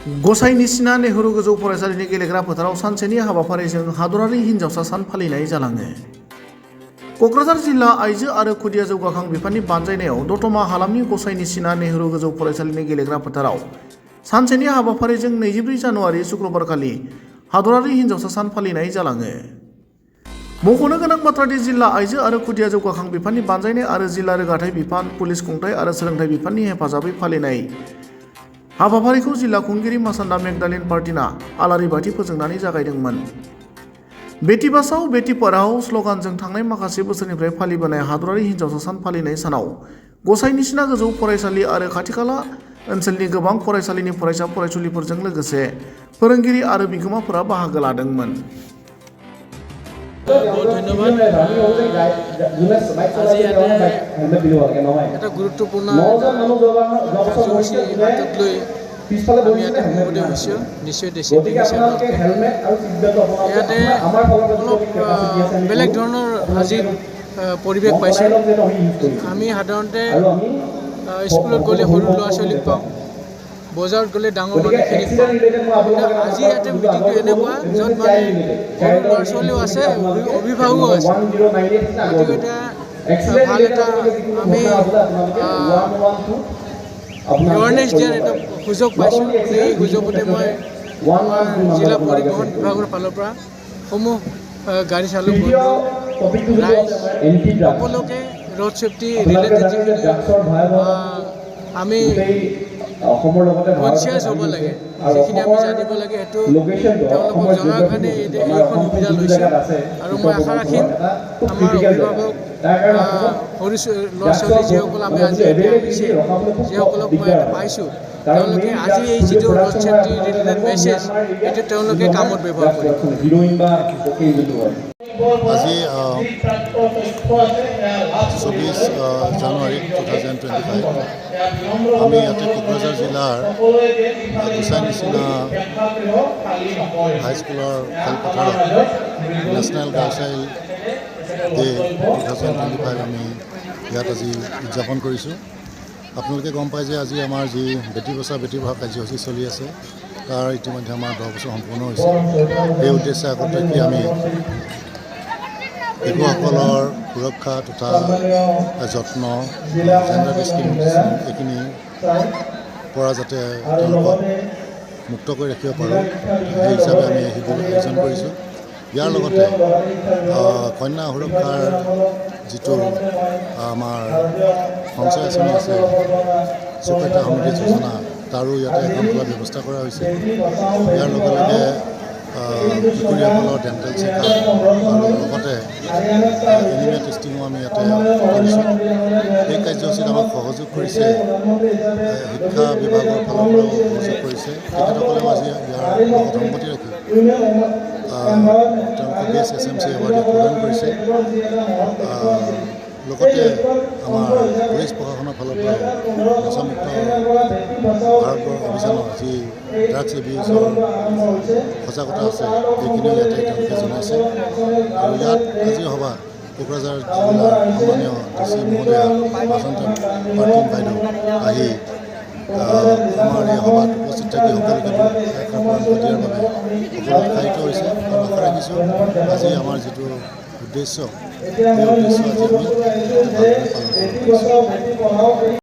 गसाइनिसिना नेहरू गोजौ फरायसालिनि गेलेग्रा फोथाराव सानसेनि हाबाफारिजों हादरारि हिन्जावसा सान फालिनाय जालाङो। क'क्राझार जिल्ला आइजो आरो खुदिया जौगाखां बिफाननि बानजायनायाव दतमा हालामनि गसाइनिसिना नेहरू गोजौ फरायसालिनि गेलेग्रा फोथाराव सानसेनि हाबाफारिजों 24 जानुवारि शुक्रबारखालि हादरारि हिन्जावसा सान फालिनाय जालाङो। मख'नो गोनां बाथ्रादि जिल्ला आइजो आरो खुदिया जौगाखां बिफाननि बानजायनाय आरो जिल्ला रोगाथाइ बिफान, पुलिस खुंथाय आरो सोलोंथाइ बिफाननि हेफाजाबै फालिनाय हाबाफारिखौ जिल्ला खुंगिरि मासान्दा मेगदालिन पार्टिना आलारि बाथि फोजोंनानै जागायदोंमोन। बेटि बाचाओ बेटि पढ़ाओ स्लगानजों थांनाय माखासे बोसोरनिफ्राय फालिबोनाय हादरारि हिन्जावसा सान फालिनाय सानाव गसाइनिसिना गोजौ फरायसालि आरो खाथिखाला ओनसोलनि गोबां फरायसालिनि फरायसा फरायसुलिफोरजों लोगोसे फोरोंगिरि आरो बिगोमाफोरा बाहागो लादोंमोन। बहुत धन्यवाद। আজি এটা গুৰুত্বপূৰ্ণ কাৰ্যসূচী হাতত লৈ আমি ইয়াতে সমবেত হৈছোঁ। নিশ্চয় দেখিছে ইয়াতে অলপ বেলেগ ধৰণৰ আজি পৰিৱেশ পাইছোঁ। আমি সাধাৰণতে স্কুলত গ'লে সৰু ল'ৰা ছোৱালীক পাওঁ, বজাৰত গ'লে ডাঙৰ মানুহখিনিক পাওঁ। আজি ইয়াতে মিটিংটো এনেকুৱা য'ত মানে সৰু ল'ৰা ছোৱালীও আছে, অভিভাৱকো আছে। গতিকে এটা ভাল এটা আমি এৱাৰনেছ দিয়াৰ এটা সুযোগ পাইছোঁ। এই সুযোগতে মই আমাৰ জিলা পৰিবহণ বিভাগৰ ফালৰ পৰা সমূহ গাড়ী চালক বন্ধু ৰাইজ সকলোকে ৰোড ছেফটি ৰিলেটেড যিখিনি আমি কনচিয়াছ হ'ব লাগে, যিখিনি আমি জানিব লাগে সেইটো তেওঁলোকক জনাৰ কাৰণে এইখন সুবিধা লৈছোঁ। আৰু মই আশা ৰাখিম আমাৰ অভিভাৱক সৰু ল'ৰা ছোৱালী যিসকল আমি আজি ইয়াতে আহিছে, যিসকলক মই ইয়াতে পাইছোঁ, তেওঁলোকে আজি এই যিটো ৰোড ছেফটি ৰিলেটেড মেছেজ এইটো তেওঁলোকে কামত ব্যৱহাৰ কৰিব। আজি 24 জানুৱাৰী 2025 আমি ইয়াতে কোকৰাঝাৰ জিলাৰ গসাইনিচিনা হাইস্কুলৰ খেলপথাৰত নেশ্যনেল গাৰ্লছ চাইল্ড ডে 2025 আমি ইয়াত আজি উদযাপন কৰিছোঁ। আপোনালোকে গম পায় যে আজি আমাৰ যি বেটি বচাও বেটি পঢ়াও কাৰ্যসূচী চলি আছে, তাৰ ইতিমধ্যে আমাৰ 10 বছৰ সম্পূৰ্ণ হৈছে। সেই উদ্দেশ্যে আগতে কি আমি শিশুসকলৰ সুৰক্ষা তথা যত্ন, জেণ্ডাৰ ডিছক্ৰিমিনেশ্যন এইখিনিৰ পৰা যাতে তেওঁলোকক মুক্ত কৰি ৰাখিব পাৰোঁ, সেই হিচাপে আমি শিবিৰ আয়োজন কৰিছোঁ। ইয়াৰ লগতে কন্যা সুৰক্ষাৰ যিটো আমাৰ সঞ্চয় আঁচনি আছে, সুকন্যা সমৃদ্ধি যোজনা, তাৰো ইয়াতে একাউণ্ট খোলাৰ ব্যৱস্থা কৰা হৈছে। ইয়াৰ লগে লগে কিশোৰীসকলৰ ডেণ্টেল চেকআপ আৰু লগতে এনিমিয়া টেষ্টিঙো আমি ইয়াতে কৰিছোঁ। এই কাৰ্যসূচীত আমাক সহযোগ কৰিছে শিক্ষা বিভাগৰ ফালৰ পৰাও সহযোগ কৰিছে। তেখেতসকলেও আজি ইয়াৰ লগত সংগতি ৰাখি তেওঁলোকে বেষ্ট SMC এৱাৰ্ড প্ৰদান কৰিছে। লগতে আমাৰ পুলিচ প্ৰশাসনৰ ফালৰ পৰা নচামুক্ত ভাৰতবৰ্ষ অভিযানৰ যি ড্ৰাগছ এবিউজৰ সজাগতা আছে সেইখিনিও ইয়াতে তেওঁলোকে জনাইছে। আৰু ইয়াত আজি সভা কোকৰাঝাৰ জিলাৰ সন্মানীয় DC মহোদয়া মাসান্তা পাৰ্টিন বাইদেউ আহি আমাৰ এই সভাত উপস্থিত থাকি সকলোকে পৰামৰ্শ দিয়াৰ বাবে সকলো উৎসাহিত হৈছে। আৰু আশা ৰাখিছোঁ আজি আমাৰ যিটো উদ্দেশ্য, সেই উদ্দেশ্য আজি আমি ভালদৰে পালন কৰিব পাৰিছোঁ।